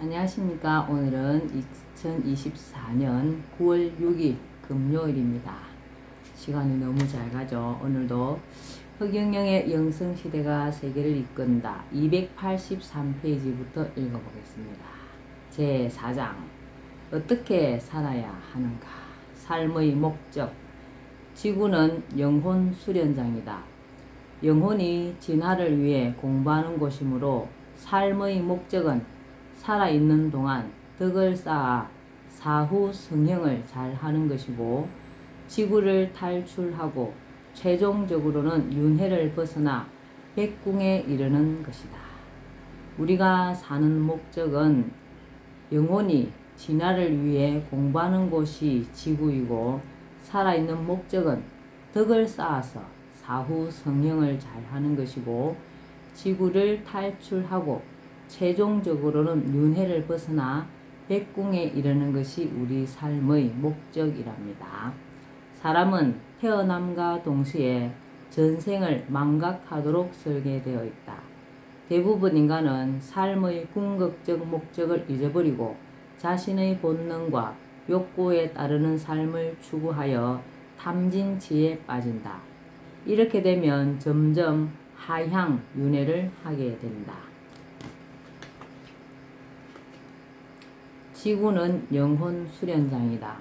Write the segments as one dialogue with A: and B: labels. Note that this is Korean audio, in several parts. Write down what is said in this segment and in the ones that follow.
A: 안녕하십니까. 오늘은 2024년 9월 6일 금요일입니다. 시간이 너무 잘 가죠. 오늘도 허경영의 영성시대가 세계를 이끈다 283페이지부터 읽어보겠습니다. 제4장 어떻게 살아야 하는가. 삶의 목적. 지구는 영혼 수련장이다. 영혼이 진화를 위해 공부하는 곳이므로 삶의 목적은 살아있는 동안 덕을 쌓아 사후 성형을 잘 하는 것이고, 지구를 탈출하고 최종적으로는 윤회를 벗어나 백궁에 이르는 것이다. 우리가 사는 목적은 영혼이 진화를 위해 공부하는 곳이 지구이고, 살아있는 목적은 덕을 쌓아서 사후 성형을 잘 하는 것이고, 지구를 탈출하고 최종적으로는 윤회를 벗어나 백궁에 이르는 것이 우리 삶의 목적이랍니다. 사람은 태어남과 동시에 전생을 망각하도록 설계되어 있다. 대부분 인간은 삶의 궁극적 목적을 잊어버리고 자신의 본능과 욕구에 따르는 삶을 추구하여 탐진치에 빠진다. 이렇게 되면 점점 하향 윤회를 하게 된다. 지구는 영혼 수련장이다.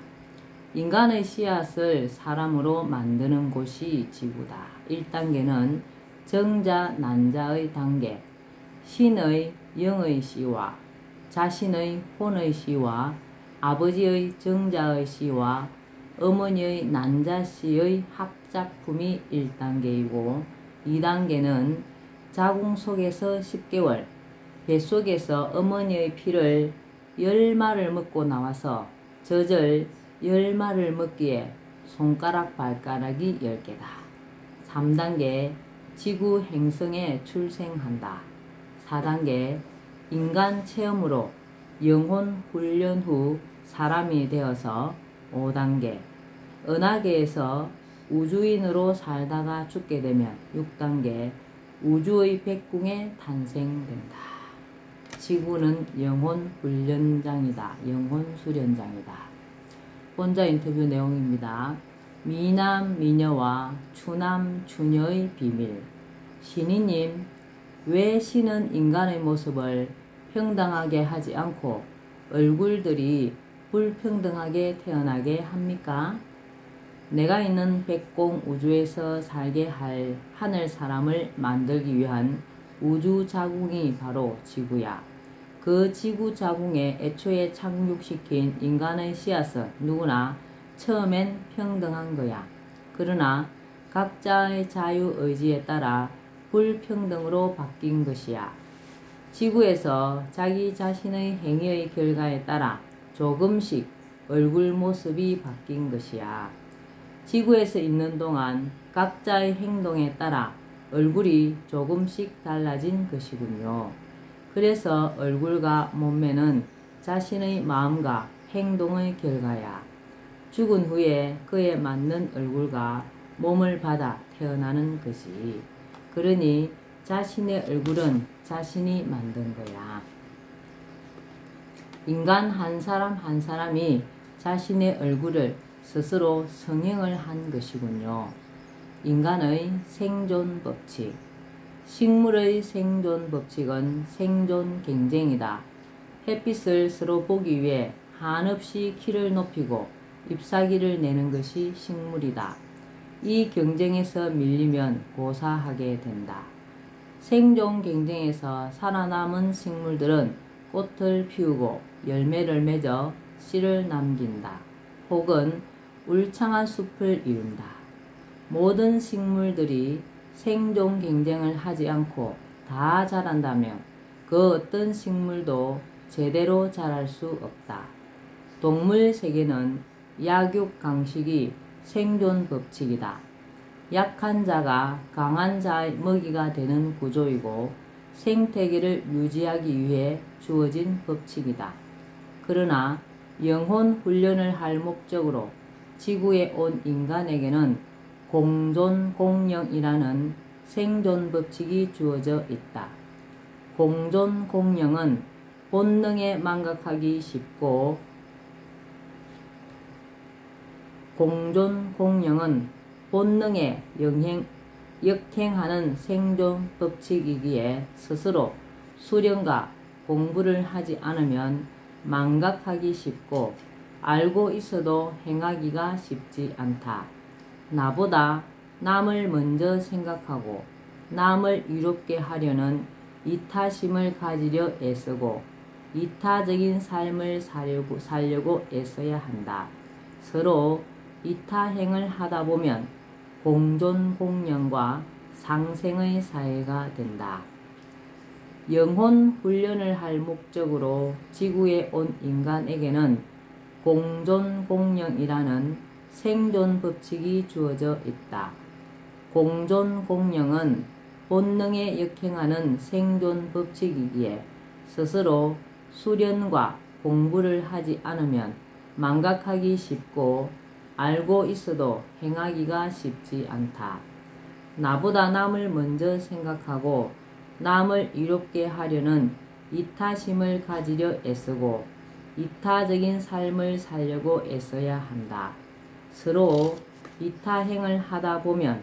A: 인간의 씨앗을 사람으로 만드는 곳이 지구다. 1단계는 정자 난자의 단계. 신의 영의 씨와 자신의 혼의 씨와 아버지의 정자의 씨와 어머니의 난자 씨의 합작품이 1단계이고, 2단계는 자궁 속에서 10개월, 뱃속에서 어머니의 피를 10마를 먹고 나와서 젖을 10마를 먹기에 손가락 발가락이 10개다. 3단계 지구 행성에 출생한다. 4단계 인간 체험으로 영혼 훈련 후 사람이 되어서 5단계 은하계에서 우주인으로 살다가 죽게 되면 6단계 우주의 백궁에 탄생된다. 지구는 영혼 훈련장이다. 영혼 수련장이다. 혼자 인터뷰 내용입니다. 미남 미녀와 추남 추녀의 비밀. 신이님, 왜 신은 인간의 모습을 평등하게 하지 않고 얼굴들이 불평등하게 태어나게 합니까? 내가 있는 백공 우주에서 살게 할 하늘 사람을 만들기 위한 우주 자궁이 바로 지구야. 그 지구 자궁에 애초에 착륙시킨 인간의 씨앗은 누구나 처음엔 평등한 거야. 그러나 각자의 자유의지에 따라 불평등으로 바뀐 것이야. 지구에서 자기 자신의 행위의 결과에 따라 조금씩 얼굴 모습이 바뀐 것이야. 지구에서 있는 동안 각자의 행동에 따라 얼굴이 조금씩 달라진 것이군요. 그래서 얼굴과 몸매는 자신의 마음과 행동의 결과야. 죽은 후에 그에 맞는 얼굴과 몸을 받아 태어나는 것이. 그러니 자신의 얼굴은 자신이 만든 거야. 인간 한 사람 한 사람이 자신의 얼굴을 스스로 성형을 한 것이군요. 인간의 생존 법칙. 식물의 생존 법칙은 생존 경쟁이다. 햇빛을 서로 보기 위해 한없이 키를 높이고 잎사귀를 내는 것이 식물이다. 이 경쟁에서 밀리면 고사하게 된다. 생존 경쟁에서 살아남은 식물들은 꽃을 피우고 열매를 맺어 씨를 남긴다. 혹은 울창한 숲을 이룬다. 모든 식물들이 생존 경쟁을 하지 않고 다 자란다면 그 어떤 식물도 제대로 자랄 수 없다. 동물 세계는 약육강식이 생존 법칙이다. 약한 자가 강한 자의 먹이가 되는 구조이고 생태계를 유지하기 위해 주어진 법칙이다. 그러나 영혼 훈련을 할 목적으로 지구에 온 인간에게는 공존공영이라는 생존 법칙이 주어져 있다. 공존공영은 본능에 망각하기 쉽고 공존공영은 본능에 역행하는 생존 법칙이기에 스스로 수련과 공부를 하지 않으면 망각하기 쉽고 알고 있어도 행하기가 쉽지 않다. 나보다 남을 먼저 생각하고 남을 이롭게 하려는 이타심을 가지려 애쓰고 이타적인 삶을 살려고 애써야 한다. 서로 이타행을 하다 보면 공존공영과 상생의 사회가 된다. 영혼 훈련을 할 목적으로 지구에 온 인간에게는 공존공영이라는 생존 법칙이 주어져 있다. 공존공영은 본능에 역행하는 생존 법칙이기에 스스로 수련과 공부를 하지 않으면 망각하기 쉽고 알고 있어도 행하기가 쉽지 않다. 나보다 남을 먼저 생각하고 남을 이롭게 하려는 이타심을 가지려 애쓰고 이타적인 삶을 살려고 애써야 한다. 서로 이타행을 하다 보면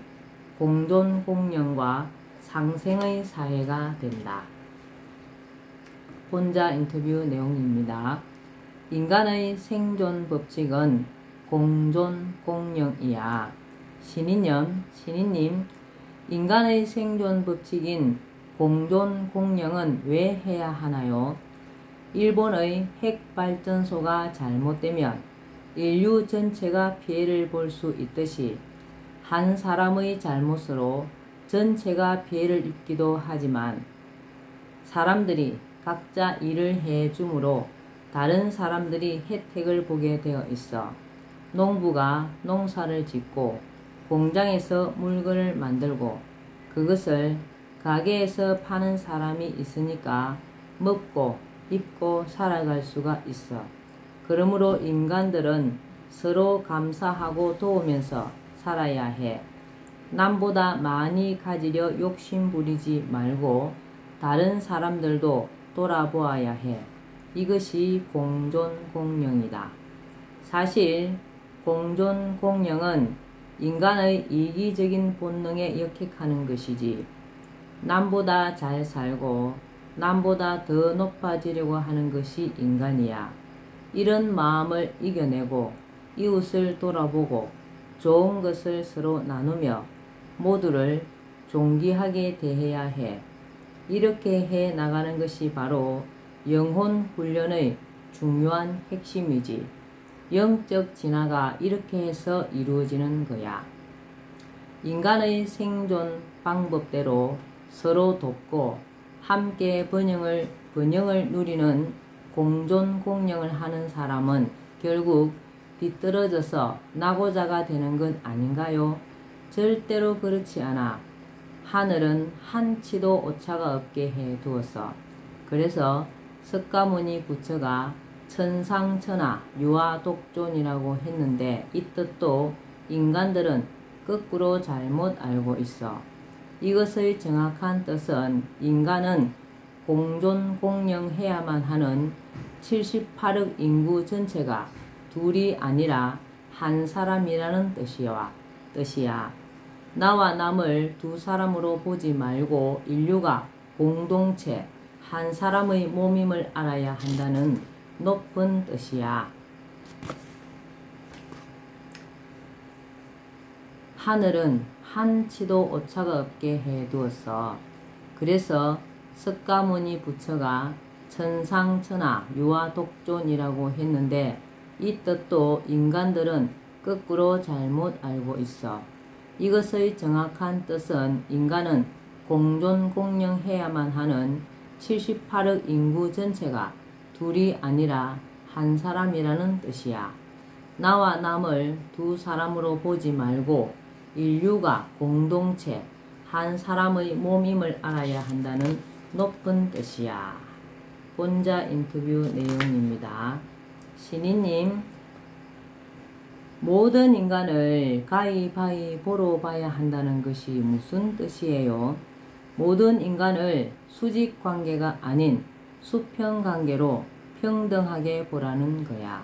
A: 공존공영과 상생의 사회가 된다. 혼자 인터뷰 내용입니다. 인간의 생존 법칙은 공존공영이야. 신인님, 인간의 생존 법칙인 공존공영은 왜 해야 하나요? 일본의 핵발전소가 잘못되면 인류 전체가 피해를 볼 수 있듯이 한 사람의 잘못으로 전체가 피해를 입기도 하지만 사람들이 각자 일을 해줌으로 다른 사람들이 혜택을 보게 되어 있어. 농부가 농사를 짓고 공장에서 물건을 만들고 그것을 가게에서 파는 사람이 있으니까 먹고 입고 살아갈 수가 있어. 그러므로 인간들은 서로 감사하고 도우면서 살아야 해. 남보다 많이 가지려 욕심 부리지 말고 다른 사람들도 돌아보아야 해. 이것이 공존공영이다. 사실 공존공영은 인간의 이기적인 본능에 역행하는 것이지 남보다 잘 살고 남보다 더 높아지려고 하는 것이 인간이야. 이런 마음을 이겨내고 이웃을 돌아보고 좋은 것을 서로 나누며 모두를 존귀하게 대해야 해. 이렇게 해 나가는 것이 바로 영혼 훈련의 중요한 핵심이지. 영적 진화가 이렇게 해서 이루어지는 거야. 인간의 생존 방법대로 서로 돕고 함께 번영을 누리는 공존공영을 하는 사람은 결국 뒤떨어져서 낙오자가 되는 것 아닌가요? 절대로 그렇지 않아. 하늘은 한치도 오차가 없게 해두었어. 그래서 석가모니 부처가 천상천하 유아독존이라고 했는데 이 뜻도 인간들은 거꾸로 잘못 알고 있어. 이것의 정확한 뜻은 인간은 공존공영해야만 하는 78억 인구 전체가 둘이 아니라 한 사람이라는 뜻이야. 나와 남을 두 사람으로 보지 말고 인류가 공동체 한 사람의 몸임을 알아야 한다는 높은 뜻이야. 하늘은 한치도 오차가 없게 해두었어. 그래서 석가모니 부처가 천상천하 유아독존이라고 했는데 이 뜻도 인간들은 거꾸로 잘못 알고 있어. 이것의 정확한 뜻은 인간은 공존공영해야만 하는 78억 인구 전체가 둘이 아니라 한 사람이라는 뜻이야. 나와 남을 두 사람으로 보지 말고 인류가 공동체 한 사람의 몸임을 알아야 한다는 높은 뜻이야. 혼자 인터뷰 내용입니다. 신인님, 모든 인간을 가위바위보로 봐야 한다는 것이 무슨 뜻이에요? 모든 인간을 수직관계가 아닌 수평관계로 평등하게 보라는 거야.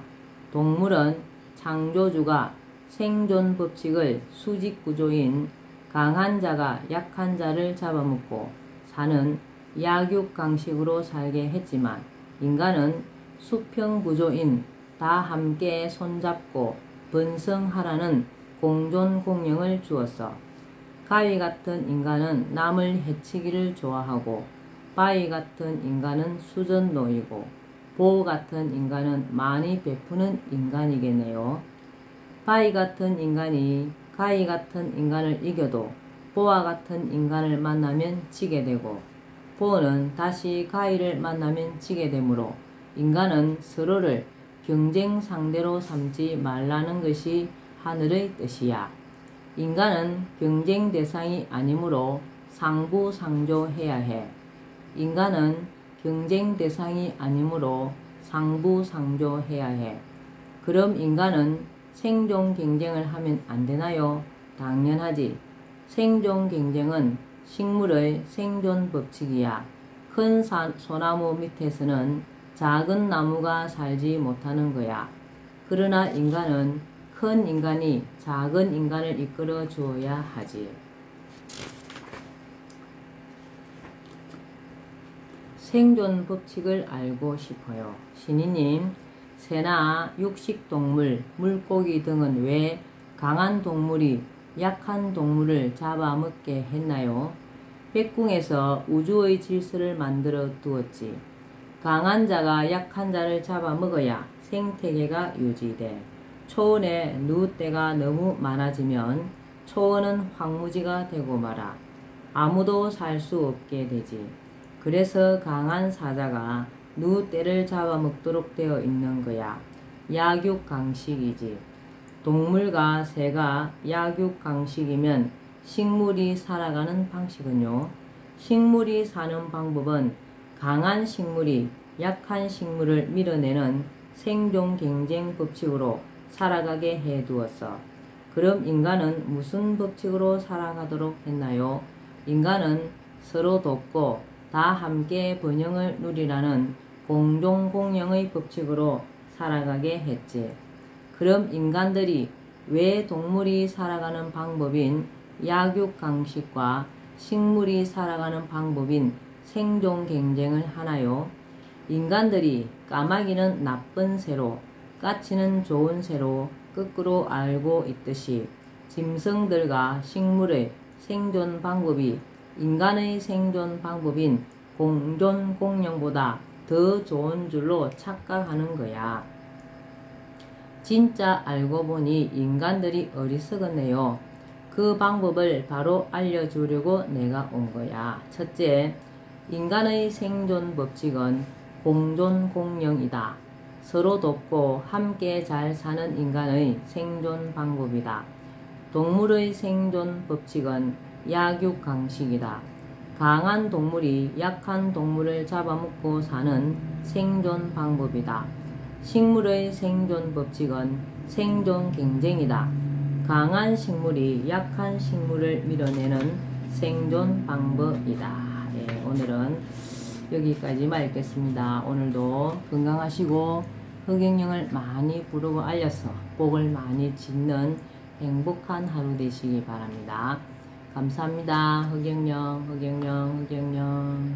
A: 동물은 창조주가 생존 법칙을 수직구조인 강한 자가 약한 자를 잡아먹고 사는 약육강식으로 살게 했지만 인간은 수평구조인 다 함께 손잡고 번성하라는 공존공령을 주었어. 가위 같은 인간은 남을 해치기를 좋아하고 바위 같은 인간은 수전노이고 보 같은 인간은 많이 베푸는 인간이겠네요. 바위 같은 인간이 가위 같은 인간을 이겨도 보와 같은 인간을 만나면 지게 되고 보는 다시 가위를 만나면 지게 되므로 인간은 서로를 경쟁 상대로 삼지 말라는 것이 하늘의 뜻이야. 인간은 경쟁 대상이 아니므로 상부상조해야 해. 인간은 경쟁 대상이 아니므로 상부상조해야 해. 그럼 인간은 생존 경쟁을 하면 안 되나요? 당연하지. 생존 경쟁은 식물의 생존 법칙이야. 큰 소나무 밑에서는 작은 나무가 살지 못하는 거야. 그러나 인간은 큰 인간이 작은 인간을 이끌어 주어야 하지. 생존 법칙을 알고 싶어요. 신이님, 새나 육식동물, 물고기 등은 왜 강한 동물이 약한 동물을 잡아먹게 했나요? 백궁에서 우주의 질서를 만들어 두었지. 강한 자가 약한 자를 잡아먹어야 생태계가 유지돼. 초원에 누떼가 너무 많아지면 초원은 황무지가 되고 말아. 아무도 살 수 없게 되지. 그래서 강한 사자가 누떼를 잡아먹도록 되어 있는 거야. 약육강식이지. 동물과 새가 약육강식이면 식물이 살아가는 방식은요? 식물이 사는 방법은 강한 식물이 약한 식물을 밀어내는 생존 경쟁 법칙으로 살아가게 해두었어. 그럼 인간은 무슨 법칙으로 살아가도록 했나요? 인간은 서로 돕고 다 함께 번영을 누리라는 공존공령의 법칙으로 살아가게 했지. 그럼 인간들이 왜 동물이 살아가는 방법인 약육강식과 식물이 살아가는 방법인 생존 경쟁을 하나요? 인간들이 까마귀는 나쁜 새로, 까치는 좋은 새로 거꾸로 알고 있듯이 짐승들과 식물의 생존 방법이 인간의 생존 방법인 공존공령보다 더 좋은 줄로 착각하는 거야. 진짜 알고 보니 인간들이 어리석었네요. 그 방법을 바로 알려주려고 내가 온 거야. 첫째, 인간의 생존 법칙은 공존공령이다. 서로 돕고 함께 잘 사는 인간의 생존 방법이다. 동물의 생존 법칙은 약육강식이다. 강한 동물이 약한 동물을 잡아먹고 사는 생존 방법이다. 식물의 생존 법칙은 생존 경쟁이다. 강한 식물이 약한 식물을 밀어내는 생존 방법이다. 예, 오늘은 여기까지만 읽겠습니다. 오늘도 건강하시고 흑영령을 많이 부르고 알려서 복을 많이 짓는 행복한 하루 되시기 바랍니다. 감사합니다. 흑영령, 흑영령, 흑영령.